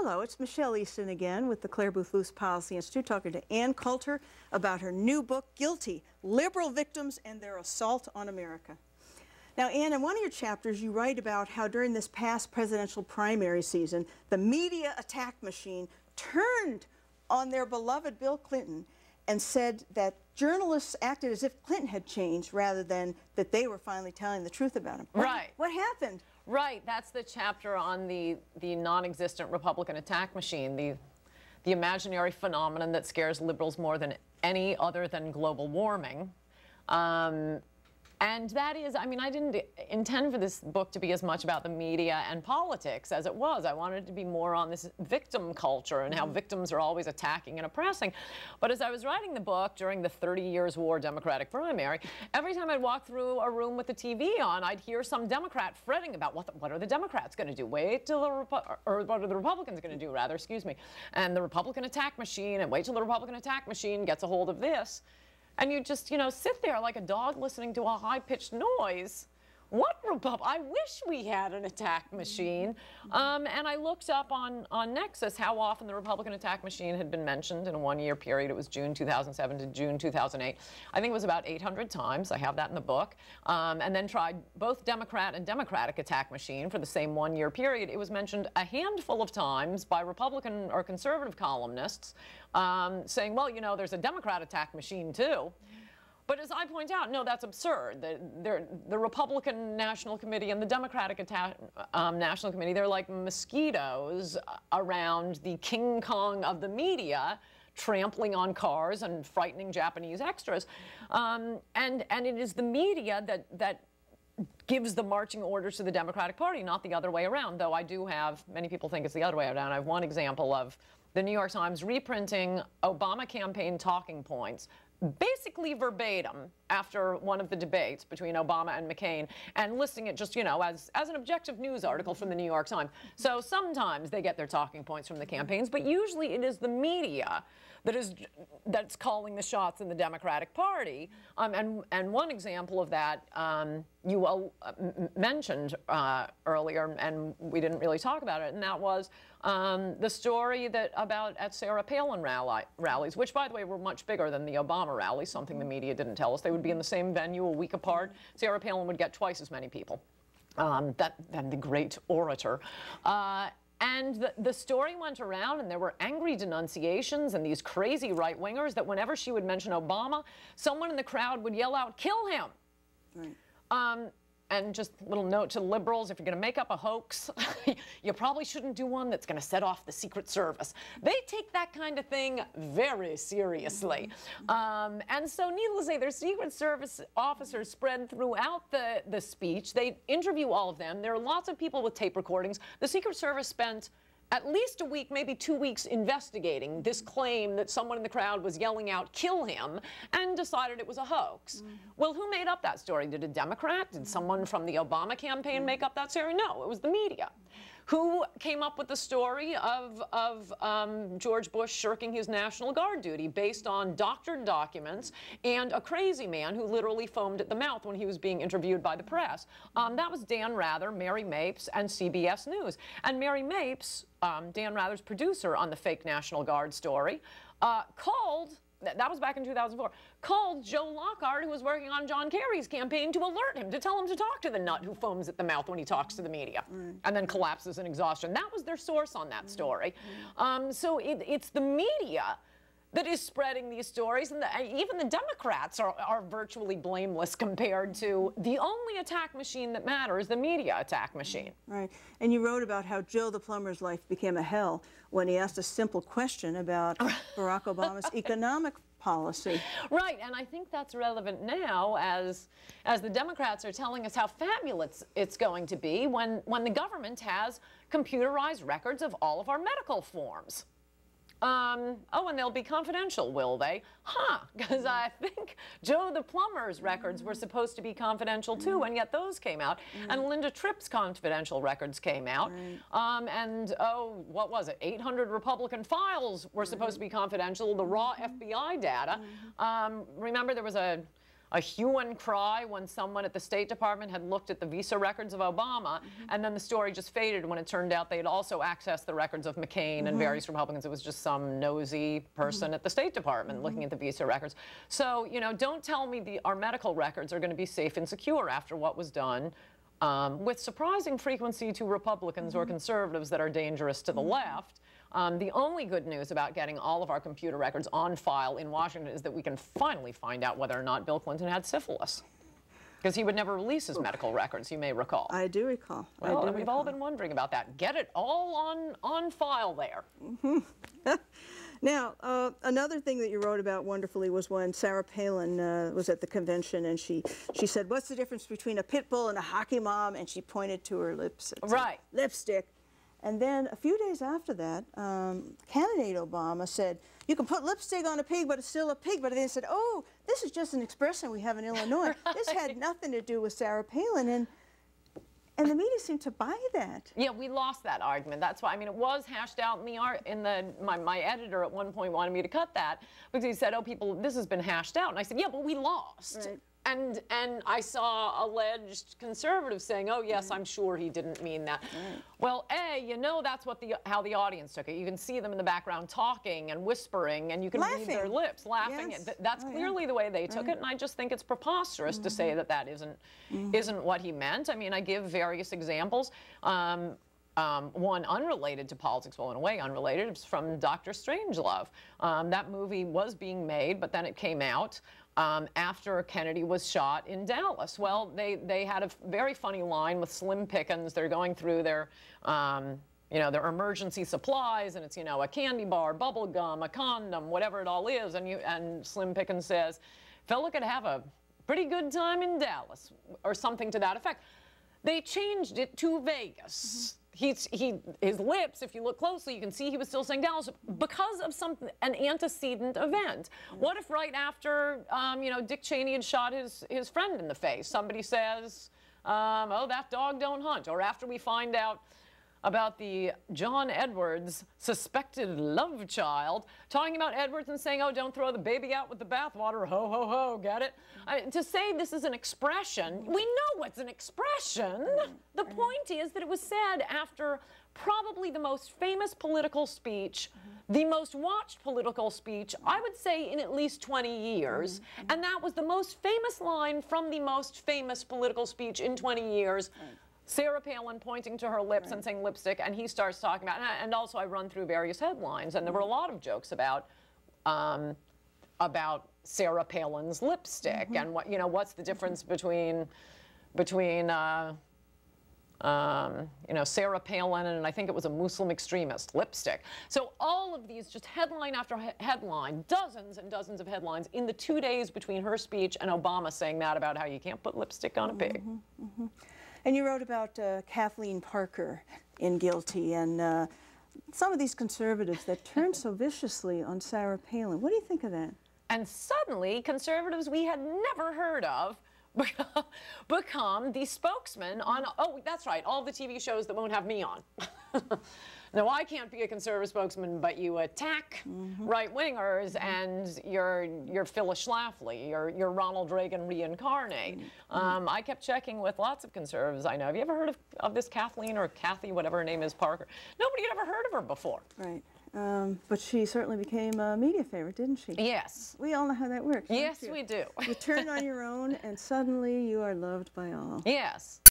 Hello, it's Michelle Easton again with the Clare Boothe Luce Policy Institute, talking to Ann Coulter about her new book, Guilty: Liberal Victims and Their Assault on America. Now, Ann, in one of your chapters, you write about how during this past presidential primary season, the media attack machine turned on their beloved Bill Clinton and said that journalists acted as if Clinton had changed rather than that they were finally telling the truth about him. Right. What happened? Right. That's the chapter on the non-existent Republican attack machine, the imaginary phenomenon that scares liberals more than any other than global warming. And that is, I mean, I didn't intend for this book to be as much about the media and politics as it was. I wanted it to be more on this victim culture and how victims are always attacking and oppressing. But as I was writing the book during the 30 Years' War Democratic primary, every time I'd walk through a room with the TV on, I'd hear some Democrat fretting about what are the Democrats going to do? Wait till what are the Republicans going to do, rather, excuse me. And the Republican attack machine, and wait till the Republican attack machine gets a hold of this. And you just, you know, sit there like a dog listening to a high-pitched noise. I wish we had an attack machine. And I looked up on Nexus how often the Republican attack machine had been mentioned in a one-year period. It was June 2007 to June 2008. I think it was about 800 times. I have that in the book. And then tried both Democrat and Democratic attack machine for the same one-year period. It was mentioned a handful of times by Republican or conservative columnists saying, well, you know, there's a Democrat attack machine too. But as I point out, no, that's absurd. The Republican National Committee and the Democratic National Committee, they're like mosquitoes around the King Kong of the media, trampling on cars and frightening Japanese extras. And it is the media that gives the marching orders to the Democratic Party, not the other way around, though I do have, many people think it's the other way around. I have one example of the New York Times reprinting Obama campaign talking points, basically verbatim after one of the debates between Obama and McCain, and listing it just, you know, as an objective news article from the New York Times. So sometimes they get their talking points from the campaigns, but usually it is the media that's calling the shots in the Democratic Party. And one example of that you mentioned earlier, and we didn't really talk about it, and that was the story at Sarah Palin rallies, which, by the way, were much bigger than the Obama rallies, something the media didn't tell us. They would be in the same venue a week apart. Sarah Palin would get twice as many people than the great orator. And the story went around, and there were angry denunciations and these crazy right-wingers that whenever she would mention Obama, someone in the crowd would yell out, "Kill him!" Right. And just a little note to liberals, if you're going to make up a hoax, you probably shouldn't do one that's going to set off the Secret Service. They take that kind of thing very seriously. And so needless to say, there's Secret Service officers spread throughout the speech. They interview all of them. There are lots of people with tape recordings. The Secret Service spent at least a week, maybe 2 weeks, investigating this claim that someone in the crowd was yelling out, "Kill him," and decided it was a hoax. Well, who made up that story? Did a Democrat? Did someone from the Obama campaign make up that story? No, it was the media. Who came up with the story of George Bush shirking his National Guard duty based on doctored documents and a crazy man who literally foamed at the mouth when he was being interviewed by the press? That was Dan Rather, Mary Mapes, and CBS News. And Mary Mapes, Dan Rather's producer on the fake National Guard story, called, that was back in 2004, called Joe Lockhart, who was working on John Kerry's campaign, to alert him, to tell him to talk to the nut who foams at the mouth when he talks to the media and then collapses in exhaustion. That was their source on that story. So it's the media that is spreading these stories, and even the Democrats are virtually blameless compared to the only attack machine that matters, the media attack machine. Right. And you wrote about how Joe the plumber's life became a hell when he asked a simple question about Barack Obama's economic policy. Right, and I think that's relevant now as the Democrats are telling us how fabulous it's going to be when the government has computerized records of all of our medical forms. Oh, and they'll be confidential, will they? Huh, because I think Joe the plumber's records were supposed to be confidential too, and yet those came out. And Linda Tripp's confidential records came out. And, oh, what was it? 800 Republican files were supposed to be confidential, the raw FBI data. Remember there was a a hue and cry when someone at the State Department had looked at the visa records of Obama, and then the story just faded when it turned out they had also accessed the records of McCain and various Republicans. It was just some nosy person at the State Department looking at the visa records. So, you know, don't tell me our medical records are going to be safe and secure after what was done with surprising frequency to Republicans or conservatives that are dangerous to the left. The only good news about getting all of our computer records on file in Washington is that we can finally find out whether or not Bill Clinton had syphilis. Because he would never release his medical records, you may recall. I do recall. Well, we've all been wondering about that. Get it all on file there. Now, another thing that you wrote about wonderfully was when Sarah Palin was at the convention, and she said, "What's the difference between a pit bull and a hockey mom?" And she pointed to her lips and said, "Lipstick." And then a few days after that, candidate Obama said, "You can put lipstick on a pig, but it's still a pig." But then they said, "Oh, this is just an expression we have in Illinois." This had nothing to do with Sarah Palin. And the media seemed to buy that. Yeah, we lost that argument. That's why, I mean, it was hashed out in my editor at one point wanted me to cut that because he said, "Oh, people, this has been hashed out." And I said, "Yeah, but we lost." Right. And I saw alleged conservatives saying, "Oh, yes, I'm sure he didn't mean that." Right. Well, you know that's how the audience took it. You can see them in the background talking and whispering, and you can read their lips laughing. Yes. That's clearly the way they took it, and I just think it's preposterous to say that that isn't what he meant. I mean, I give various examples. One unrelated to politics, well, in a way unrelated, it's from Dr. Strangelove. That movie was being made, but then it came out after Kennedy was shot in Dallas. Well, they had a very funny line with Slim Pickens. They're going through their, you know, their emergency supplies, and it's, you know, a candy bar, bubble gum, a condom, whatever it all is, and Slim Pickens says, "Fella could have a pretty good time in Dallas," or something to that effect. They changed it to Vegas. His lips, if you look closely, you can see he was still saying Dallas because of an antecedent event. What if right after, you know, Dick Cheney had shot his friend in the face, somebody says, "Oh, that dog don't hunt," or after we find out about the John Edwards suspected love child, talking about Edwards and saying, "Oh, don't throw the baby out with the bathwater, ho, ho, ho," get it? To say this is an expression, we know it's an expression. The point is that it was said after probably the most famous political speech, the most watched political speech, I would say, in at least 20 years. And that was the most famous line from the most famous political speech in 20 years. Sarah Palin pointing to her lips and saying lipstick, and he starts talking about, and also I run through various headlines, and there were a lot of jokes about Sarah Palin's lipstick and what, you know, what's the difference between you know, Sarah Palin and I think it was a Muslim extremist, lipstick. So all of these, just headline after headline, dozens and dozens of headlines in the 2 days between her speech and Obama saying that about how you can't put lipstick on a pig. And you wrote about Kathleen Parker in Guilty and some of these conservatives that turned so viciously on Sarah Palin. What do you think of that? And suddenly, conservatives we had never heard of become the spokesman on, oh, that's right, all the TV shows that won't have me on. Now, I can't be a conservative spokesman, but you attack right-wingers and you're Phyllis Schlafly, you're Ronald Reagan reincarnate. I kept checking with lots of conservatives I know. Have you ever heard of this Kathleen or Kathy, whatever her name is, Parker? Nobody had ever heard of her before. Right. But she certainly became a media favorite, didn't she? Yes. We all know how that works. Yes, we do. You turn on your own, and suddenly you are loved by all. Yes.